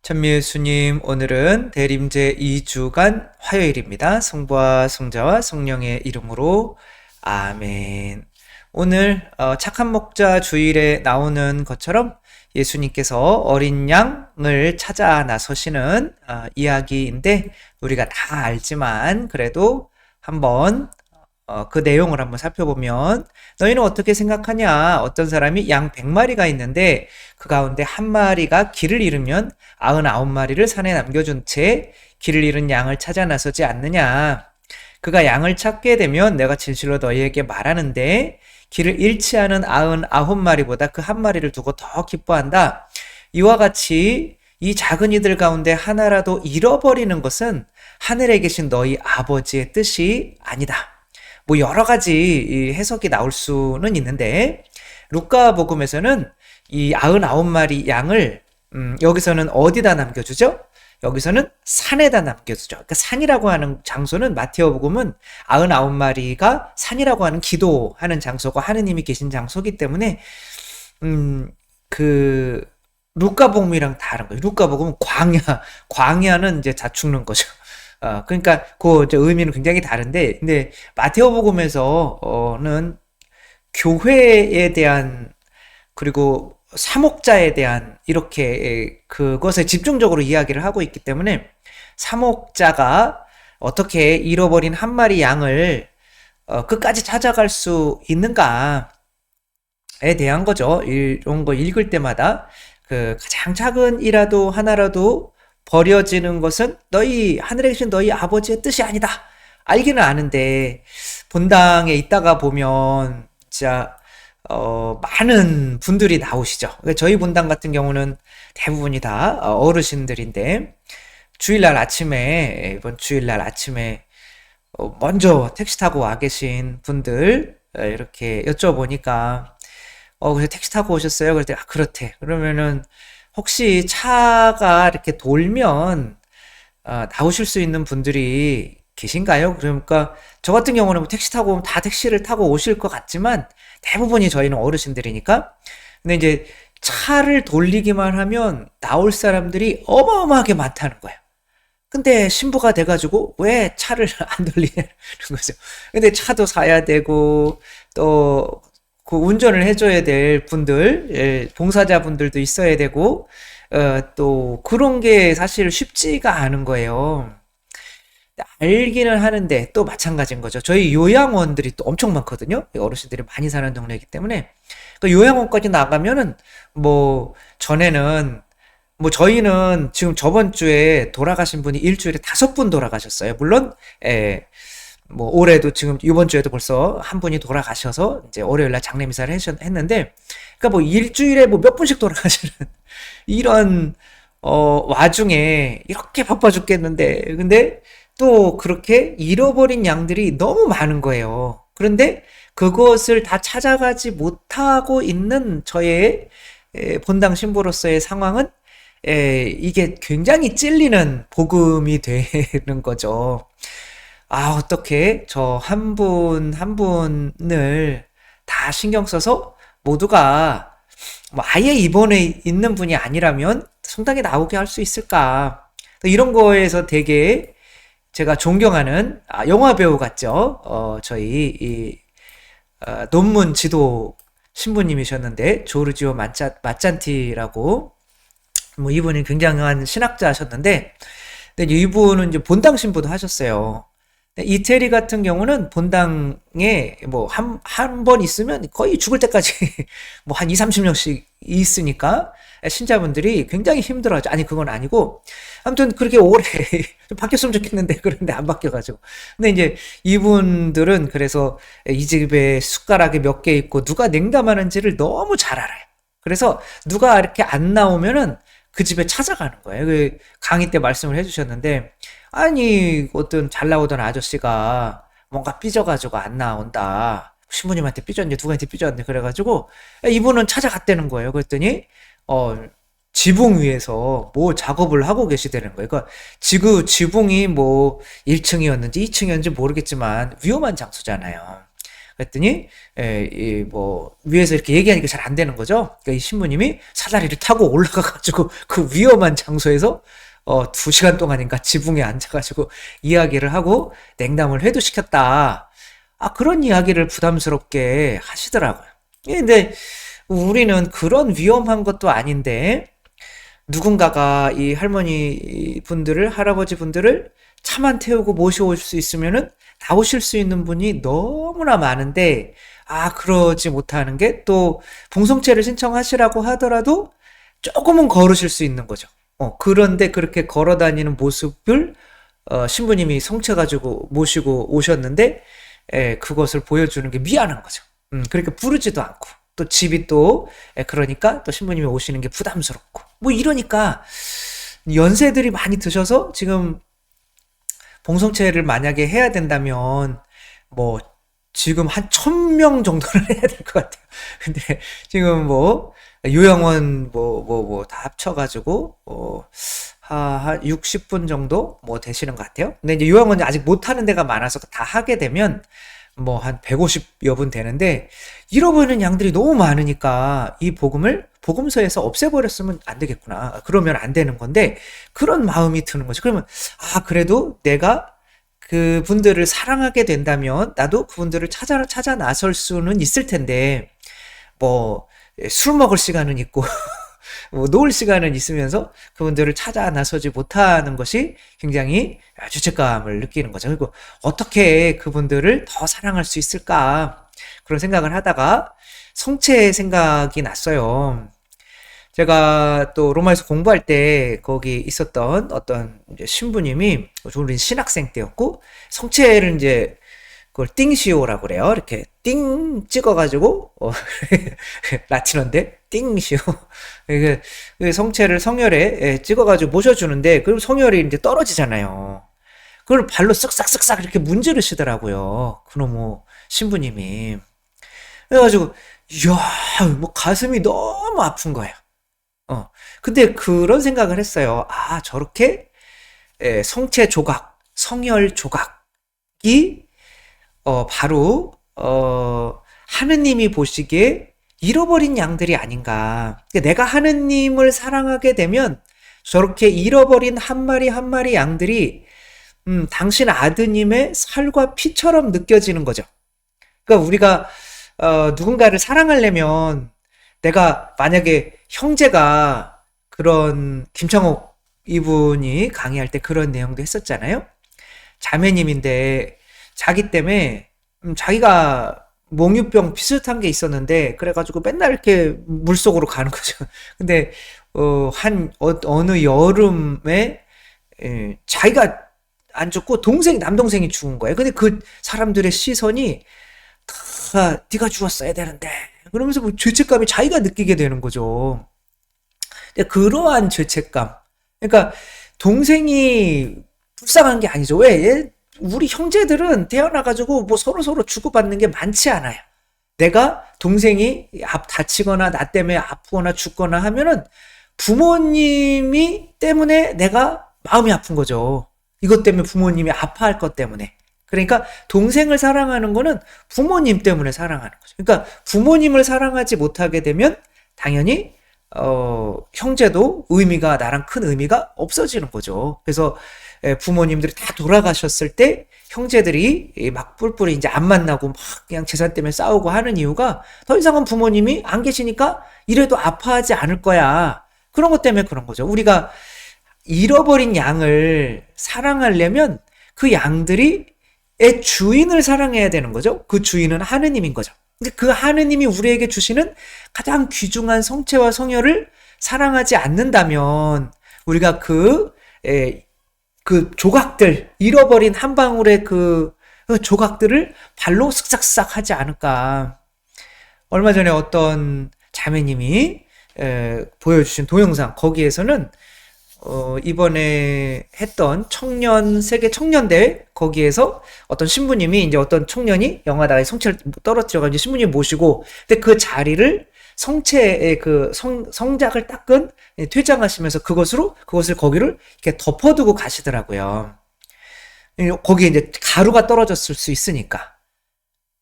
천미예수님, 오늘은 대림제 2주간 화요일입니다. 성부와 성자와 성령의 이름으로 아멘. 오늘 착한 목자 주일에 나오는 것처럼 예수님께서 어린 양을 찾아 나서시는 이야기인데, 우리가 다 알지만 그래도 한번 그 내용을 한번 살펴보면, 너희는 어떻게 생각하냐? 어떤 사람이 양 100마리가 있는데 그 가운데 한 마리가 길을 잃으면 99마리를 산에 남겨준 채 길을 잃은 양을 찾아 나서지 않느냐? 그가 양을 찾게 되면 내가 진실로 너희에게 말하는데 길을 잃지 않은 99마리보다 그 한 마리를 두고 더 기뻐한다. 이와 같이 이 작은 이들 가운데 하나라도 잃어버리는 것은 하늘에 계신 너희 아버지의 뜻이 아니다. 뭐 여러 가지 해석이 나올 수는 있는데, 루카복음에서는 이 99마리 양을 여기서는 어디다 남겨주죠? 여기서는 산에다 남겨주죠. 그러니까 산이라고 하는 장소는, 마테오복음은 99마리가 산이라고 하는 기도하는 장소고 하느님이 계신 장소이기 때문에 그 루카복음이랑 다른 거예요. 루카복음은 광야는 이제 다 죽는 거죠. 그러니까 그 의미는 굉장히 다른데, 근데 마테오복음에서는 교회에 대한, 그리고 사목자에 대한, 이렇게 그것에 집중적으로 이야기를 하고 있기 때문에 사목자가 어떻게 잃어버린 한 마리 양을 끝까지 찾아갈 수 있는가에 대한 거죠. 이런 거 읽을 때마다 그 가장 작은 이라도 하나라도 버려지는 것은 너희 하늘에 계신 너희 아버지의 뜻이 아니다. 알기는 아는데 본당에 있다가 보면 진짜 많은 분들이 나오시죠. 그러니까 저희 본당 같은 경우는 대부분이 다 어르신들인데, 이번 주일날 아침에 먼저 택시 타고 와 계신 분들 이렇게 여쭤보니까 그래서 택시 타고 오셨어요? 그랬더니 그렇대. 그러면은 혹시 차가 이렇게 돌면 나오실 수 있는 분들이 계신가요? 그러니까 저 같은 경우는 뭐 택시 타고 오면 다 택시를 타고 오실 것 같지만 대부분이 저희는 어르신들이니까. 근데 이제 차를 돌리기만 하면 나올 사람들이 어마어마하게 많다는 거예요. 근데 신부가 돼가지고 왜 차를 안 돌리냐는 거죠. 근데 차도 사야 되고, 또 그 운전을 해줘야 될 분들, 봉사자분들도 있어야 되고, 또 그런 게 사실 쉽지가 않은 거예요. 알기는 하는데 또 마찬가지인 거죠. 저희 요양원들이 또 엄청 많거든요. 어르신들이 많이 사는 동네이기 때문에. 그 요양원까지 나가면은 뭐 전에는, 뭐 저희는 지금 저번 주에 돌아가신 분이 일주일에 5분 돌아가셨어요. 물론 뭐 올해도, 지금 이번 주에도 벌써 한 분이 돌아가셔서 이제 월요일날 장례미사를 했는데, 그러니까 뭐 일주일에 뭐 몇 분씩 돌아가시는 이런 와중에 이렇게 바빠 죽겠는데, 근데 또 그렇게 잃어버린 양들이 너무 많은 거예요. 그런데 그것을 다 찾아가지 못하고 있는 저의 본당 신부로서의 상황은, 이게 굉장히 찔리는 복음이 되는 거죠. 어떻게 저 한 분 한 분을 다 신경 써서 모두가 뭐 아예 입원해 있는 분이 아니라면 성당에 나오게 할 수 있을까? 이런 거에서 되게 제가 존경하는 영화 배우 같죠? 저희 논문 지도 신부님이셨는데, 조르지오 마찬티라고, 뭐 이분이 굉장한 신학자셨는데, 근데 이분은 이제 본당 신부도 하셨어요. 이태리 같은 경우는 본당에 뭐 한 번 있으면 거의 죽을 때까지 뭐 한 2, 30년씩 있으니까 신자분들이 굉장히 힘들어하죠. 아니, 그건 아니고, 아무튼 그렇게 오래 좀 바뀌었으면 좋겠는데, 그런데 안 바뀌어가지고. 근데 이제 이분들은 그래서 이 집에 숟가락이 몇 개 있고 누가 냉담하는지를 너무 잘 알아요. 그래서 누가 이렇게 안 나오면은 그 집에 찾아가는 거예요. 그 강의 때 말씀을 해주셨는데, 아니 어떤 잘 나오던 아저씨가 뭔가 삐져가지고 안 나온다. 신부님한테 삐졌네, 누구한테 삐졌네. 그래가지고 이분은 찾아갔다는 거예요. 그랬더니 지붕 위에서 뭐 작업을 하고 계시다는 거예요. 그러니까 지붕이 뭐 1층이었는지 2층이었는지 모르겠지만 위험한 장소잖아요. 그랬더니 뭐 위에서 이렇게 얘기하니까 잘 안 되는 거죠. 그러니까 이 신부님이 사다리를 타고 올라가 가지고 그 위험한 장소에서 2시간 동안인가 지붕에 앉아 가지고 이야기를 하고 냉담을 회도시켰다. 그런 이야기를 부담스럽게 하시더라고요. 근데 우리는 그런 위험한 것도 아닌데 누군가가 이 할머니 분들을, 할아버지 분들을 차만 태우고 모셔올 수 있으면은 나오실 수 있는 분이 너무나 많은데, 그러지 못하는 게 또 봉송체를 신청하시라고 하더라도 조금은 걸으실 수 있는 거죠. 그런데 그렇게 걸어 다니는 모습을 신부님이 성체 가지고 모시고 오셨는데, 그것을 보여주는 게 미안한 거죠. 그러니까 부르지도 않고. 또 집이 또 그러니까 또 신부님이 오시는 게 부담스럽고 뭐 이러니까 연세들이 많이 드셔서 지금 봉성체를 만약에 해야 된다면 뭐 지금 한 1000명 정도는 해야 될 것 같아요. 근데 지금 뭐 요양원 뭐 다 합쳐가지고 한 60분 정도 뭐 되시는 것 같아요. 근데 이제 요양원이 아직 못 하는 데가 많아서 다 하게 되면 뭐 한 150여 분 되는데 잃어버리는 양들이 너무 많으니까 이 복음을 복음서에서 없애버렸으면 안 되겠구나. 그러면 안 되는 건데 그런 마음이 드는 거죠. 그러면 그래도 내가 그분들을 사랑하게 된다면 나도 그분들을 찾아 나설 수는 있을 텐데 뭐 술 먹을 시간은 있고 뭐 놓을 시간은 있으면서 그분들을 찾아 나서지 못하는 것이 굉장히 죄책감을 느끼는 거죠. 그리고 어떻게 그분들을 더 사랑할 수 있을까 그런 생각을 하다가 성체 생각이 났어요. 제가 또 로마에서 공부할 때 거기 있었던 어떤 이제 신부님이 우리 신학생 때였고 성체를 이제 그걸 띵시오라고 그래요. 이렇게 띵 찍어가지고 라틴어인데 띵시오. 그 성체를 성혈에 찍어가지고 모셔주는데 그럼 성혈이 이제 떨어지잖아요. 그걸 발로 쓱싹쓱싹 이렇게 문지르시더라고요. 그놈의 신부님이. 그래가지고 이야 뭐 가슴이 너무 아픈 거예요. 근데 그런 생각을 했어요. 저렇게 성체 조각, 성혈 조각이 바로 하느님이 보시기에 잃어버린 양들이 아닌가. 그러니까 내가 하느님을 사랑하게 되면 저렇게 잃어버린 한 마리 한 마리 양들이 당신 아드님의 살과 피처럼 느껴지는 거죠. 그러니까 우리가 누군가를 사랑하려면 내가 만약에 형제가 그런 김창옥 이분이 강의할 때 그런 내용도 했었잖아요. 자매님인데 자기 때문에 자기가 몽유병 비슷한 게 있었는데 그래가지고 맨날 이렇게 물속으로 가는 거죠. 근데 어느 여름에 자기가 안 죽고 남동생이 죽은 거예요. 근데 그 사람들의 시선이 다 네가 죽었어야 되는데 그러면서 뭐 죄책감이 자기가 느끼게 되는 거죠. 근데 그러한 죄책감. 그러니까 동생이 불쌍한 게 아니죠. 왜? 우리 형제들은 태어나가지고 뭐 서로 주고받는 게 많지 않아요. 내가 동생이 다치거나 나 때문에 아프거나 죽거나 하면은 부모님이 때문에 내가 마음이 아픈 거죠. 이것 때문에 부모님이 아파할 것 때문에. 그러니까 동생을 사랑하는 거는 부모님 때문에 사랑하는 거죠. 그러니까 부모님을 사랑하지 못하게 되면 당연히 형제도 나랑 큰 의미가 없어지는 거죠. 그래서 부모님들이 다 돌아가셨을 때 형제들이 막 뿔뿔이 이제 안 만나고 막 그냥 재산 때문에 싸우고 하는 이유가 더 이상은 부모님이 안 계시니까 이래도 아파하지 않을 거야. 그런 것 때문에 그런 거죠. 우리가 잃어버린 양을 사랑하려면 그 양들이 주인을 사랑해야 되는 거죠. 그 주인은 하느님인 거죠. 근데 그 하느님이 우리에게 주시는 가장 귀중한 성체와 성혈을 사랑하지 않는다면 우리가 그 조각들, 잃어버린 한 방울의 그 조각들을 발로 쓱싹쓱싹 하지 않을까. 얼마 전에 어떤 자매님이 보여주신 동영상, 거기에서는 이번에 했던 세계 청년대회, 거기에서 어떤 신부님이 이제 어떤 청년이 영화다가 성체를 떨어뜨려가지고 신부님 모시고, 근데 그 자리를 성체의 성작을 닦은 퇴장하시면서 그것을 거기를 이렇게 덮어두고 가시더라고요. 거기에 이제 가루가 떨어졌을 수 있으니까.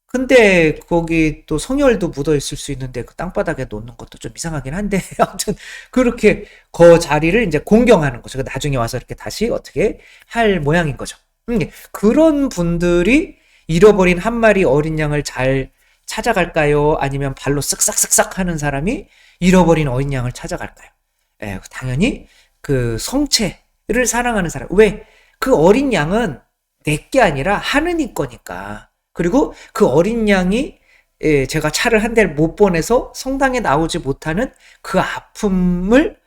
근데 거기 또 성열도 묻어 있을 수 있는데 그 땅바닥에 놓는 것도 좀 이상하긴 한데 아무튼 그렇게 그 자리를 이제 공경하는 거죠. 나중에 와서 이렇게 다시 어떻게 할 모양인 거죠. 그런 분들이 잃어버린 한 마리 어린 양을 잘 찾아갈까요? 아니면 발로 쓱싹쓱싹 하는 사람이 잃어버린 어린 양을 찾아갈까요? 예, 당연히 그 성체를 사랑하는 사람. 왜? 그 어린 양은 내 게 아니라 하느님 거니까. 그리고 그 어린 양이 예, 제가 차를 한 대를 못 보내서 성당에 나오지 못하는 그 아픔을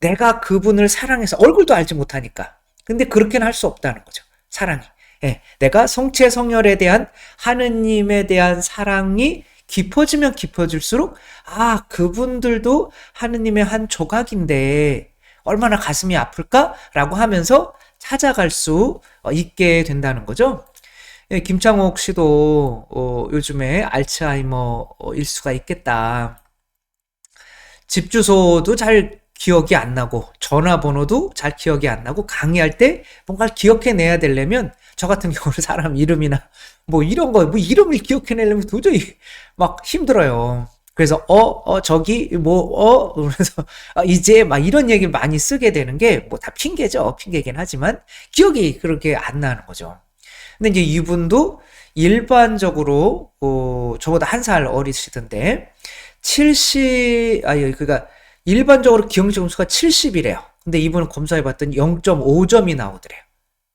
내가 그분을 사랑해서 얼굴도 알지 못하니까. 근데 그렇게는 할 수 없다는 거죠. 사랑이. 예, 내가 성체 성혈에 대한 하느님에 대한 사랑이 깊어지면 깊어질수록 아 그분들도 하느님의 한 조각인데 얼마나 가슴이 아플까라고 하면서 찾아갈 수 있게 된다는 거죠. 예, 김창옥 씨도 요즘에 알츠하이머 일수가 있겠다. 집 주소도 잘 기억이 안 나고 전화번호도 잘 기억이 안 나고 강의할 때 뭔가를 기억해내야 되려면 저 같은 경우는 사람 이름이나 뭐 이런 거 뭐 이름을 기억해내려면 도저히 막 힘들어요. 그래서 저기 그래서 이제 막 이런 얘기 많이 쓰게 되는 게 뭐 다 핑계죠. 핑계긴 하지만 기억이 그렇게 안 나는 거죠. 근데 이제 이분도 일반적으로 저보다 한 살 어리시던데 그러니까 일반적으로 기억 점수가 70이래요. 근데 이분은 검사해봤더니 0.5점이 나오더래요.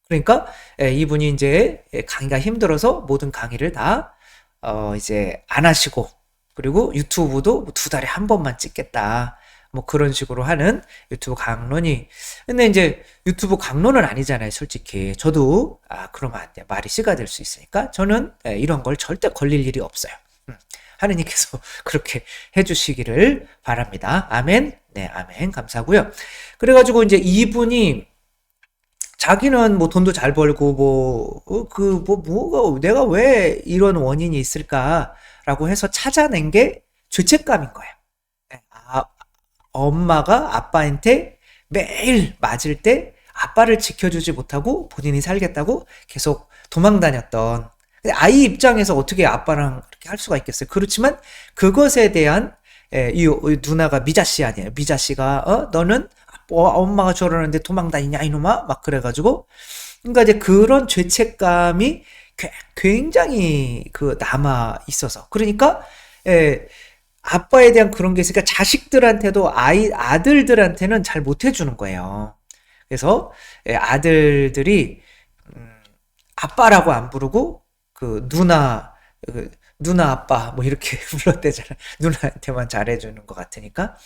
그러니까 이분이 이제 강의가 힘들어서 모든 강의를 다 이제 안 하시고 그리고 유튜브도 2달에 한 번만 찍겠다. 뭐 그런 식으로 하는 유튜브 강론이 근데 이제 유튜브 강론은 아니잖아요. 솔직히 저도 그러면 안 돼. 말이 씨가 될 수 있으니까 저는 이런 걸 절대 걸릴 일이 없어요. 하느님께서 그렇게 해주시기를 바랍니다. 아멘. 네, 아멘. 감사하고요. 그래가지고 이제 이분이 자기는 뭐 돈도 잘 벌고 뭐가 내가 왜 이런 원인이 있을까라고 해서 찾아낸 게 죄책감인 거예요. 네, 엄마가 아빠한테 매일 맞을 때 아빠를 지켜주지 못하고 본인이 살겠다고 계속 도망 다녔던 아이 입장에서 어떻게 아빠랑 그렇게 할 수가 있겠어요. 그렇지만 그것에 대한 이 누나가 미자씨 아니에요. 미자씨가 너는 엄마가 저러는데 도망 다니냐 이놈아 막 그래가지고 그러니까 이제 그런 죄책감이 굉장히 남아 있어서 그러니까 아빠에 대한 그런 게 있으니까 자식들한테도 아들들한테는 잘 못 해주는 거예요. 그래서 아들들이 아빠라고 안 부르고 누나 아빠 뭐 이렇게 불렀대잖아요. 누나한테만 잘해주는 것 같으니까.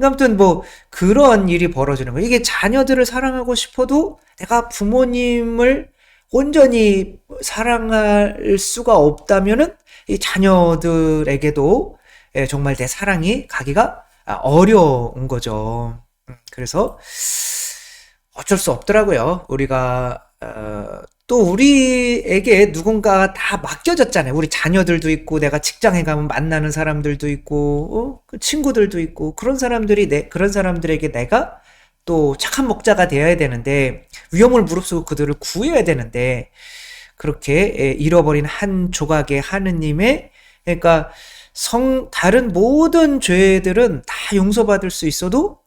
아무튼 뭐 그런 일이 벌어지는 거예요. 이게 자녀들을 사랑하고 싶어도 내가 부모님을 온전히 사랑할 수가 없다면은 이 자녀들에게도 정말 내 사랑이 가기가 어려운 거죠. 그래서 어쩔 수 없더라고요. 우리가 또 우리에게 누군가 다 맡겨졌잖아요. 우리 자녀들도 있고 내가 직장에 가면 만나는 사람들도 있고 그 친구들도 있고 그런 사람들에게 내가 또 착한 목자가 되어야 되는데 위험을 무릅쓰고 그들을 구해야 되는데 그렇게 잃어버린 한 조각의 하느님의 그러니까 다른 모든 죄들은 다 용서받을 수 있어도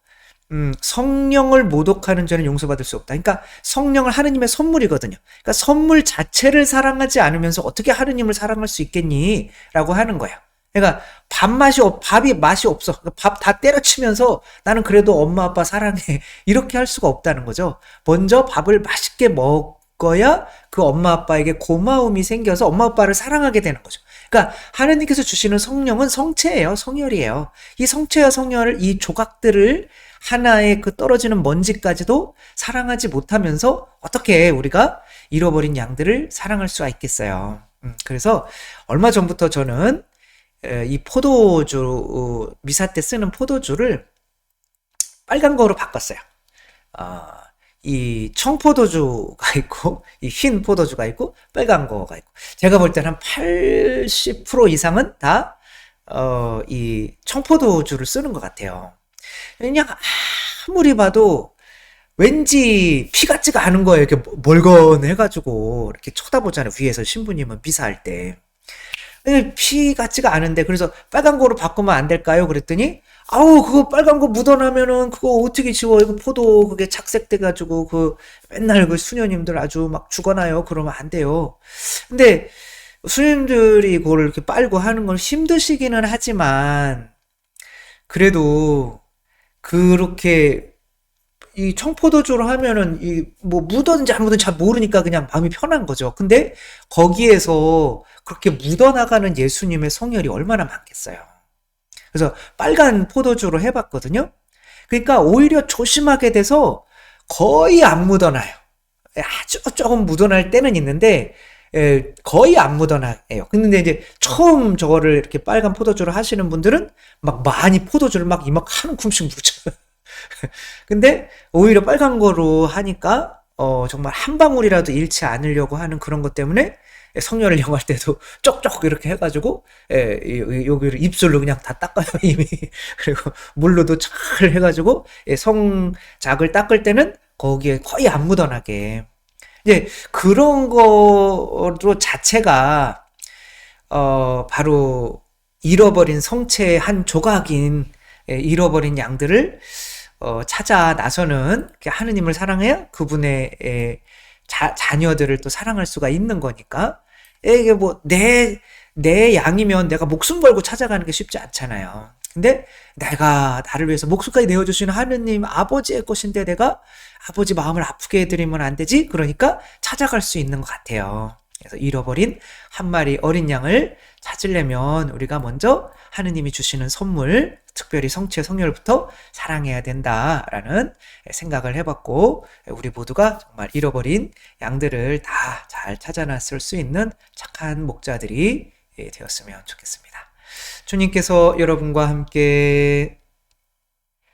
성령을 모독하는 죄는 용서받을 수 없다. 그러니까 성령을 하느님의 선물이거든요. 그러니까 선물 자체를 사랑하지 않으면서 어떻게 하느님을 사랑할 수 있겠니? 라고 하는 거예요. 그러니까 밥이 맛이 없어. 밥 다 때려치면서 나는 그래도 엄마 아빠 사랑해. 이렇게 할 수가 없다는 거죠. 먼저 밥을 맛있게 먹어야 그 엄마 아빠에게 고마움이 생겨서 엄마 아빠를 사랑하게 되는 거죠. 그러니까 하느님께서 주시는 성령은 성체예요. 성혈이에요. 이 성체와 성혈을 이 조각들을 하나의 그 떨어지는 먼지까지도 사랑하지 못하면서 어떻게 우리가 잃어버린 양들을 사랑할 수가 있겠어요. 그래서 얼마 전부터 저는 이 포도주 미사 때 쓰는 포도주를 빨간 거로 바꿨어요. 이 청포도주가 있고 이 흰 포도주가 있고 빨간 거가 있고 제가 볼 때는 한 80% 이상은 다 이 청포도주를 쓰는 것 같아요. 그냥 아무리 봐도 왠지 피 같지가 않은 거예요. 이렇게 멀건해가지고 이렇게 쳐다보잖아요. 위에서 신부님은 미사할 때. 피 같지가 않은데 그래서 빨간 거로 바꾸면 안 될까요? 그랬더니 아우 그거 빨간 거 묻어나면은 그거 어떻게 지워 이거 포도 그게 착색돼 가지고 그 맨날 그 수녀님들 아주 막 죽어나요. 그러면 안 돼요. 근데 수녀님들이 그걸 이렇게 빨고 하는 건 힘드시기는 하지만 그래도 그렇게 이 청포도주로 하면은 이 뭐 묻었는지 안 묻었는지 잘 모르니까 그냥 마음이 편한 거죠. 근데 거기에서 그렇게 묻어나가는 예수님의 성혈이 얼마나 많겠어요. 그래서 빨간 포도주로 해봤거든요. 그러니까 오히려 조심하게 돼서 거의 안 묻어나요. 아주 조금 묻어날 때는 있는데 거의 안 묻어나요. 근데 이제 처음 저거를 이렇게 빨간 포도주를 하시는 분들은 막 많이 포도주를 막 이막 한 움큼씩 묻혀요. 근데 오히려 빨간 거로 하니까 정말 한 방울이라도 잃지 않으려고 하는 그런 것 때문에 성녀를 이용할 때도 쪽쪽 이렇게 해가지고 여기를 입술로 그냥 다 닦아요 이미. 그리고 물로도 잘 해가지고 성작을 닦을 때는 거기에 거의 안 묻어나게 이제 그런 거로 자체가 바로 잃어버린 성체의 한 조각인 잃어버린 양들을 찾아 나서는 하느님을 사랑해야 그분의 자녀들을 또 사랑할 수가 있는 거니까 이게 뭐 내 양이면 내가 목숨 걸고 찾아가는 게 쉽지 않잖아요. 근데 내가 나를 위해서 목숨까지 내어주시는 하느님 아버지의 것인데 내가 아버지 마음을 아프게 해드리면 안 되지? 그러니까 찾아갈 수 있는 것 같아요. 그래서 잃어버린 한 마리 어린 양을 찾으려면 우리가 먼저 하느님이 주시는 선물, 특별히 성체 성혈부터 사랑해야 된다라는 생각을 해봤고 우리 모두가 정말 잃어버린 양들을 다 잘 찾아놨을 수 있는 착한 목자들이 되었으면 좋겠습니다. 주님께서 여러분과 함께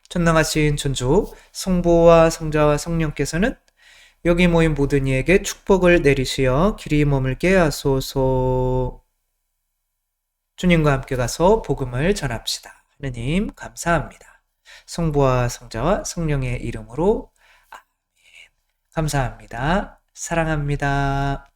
전능하신 천주 성부와 성자와 성령께서는 여기 모인 모든 이에게 축복을 내리시어 길이 머물게 하소서. 주님과 함께 가서 복음을 전합시다. 하느님 감사합니다. 성부와 성자와 성령의 이름으로 아멘. 감사합니다. 사랑합니다.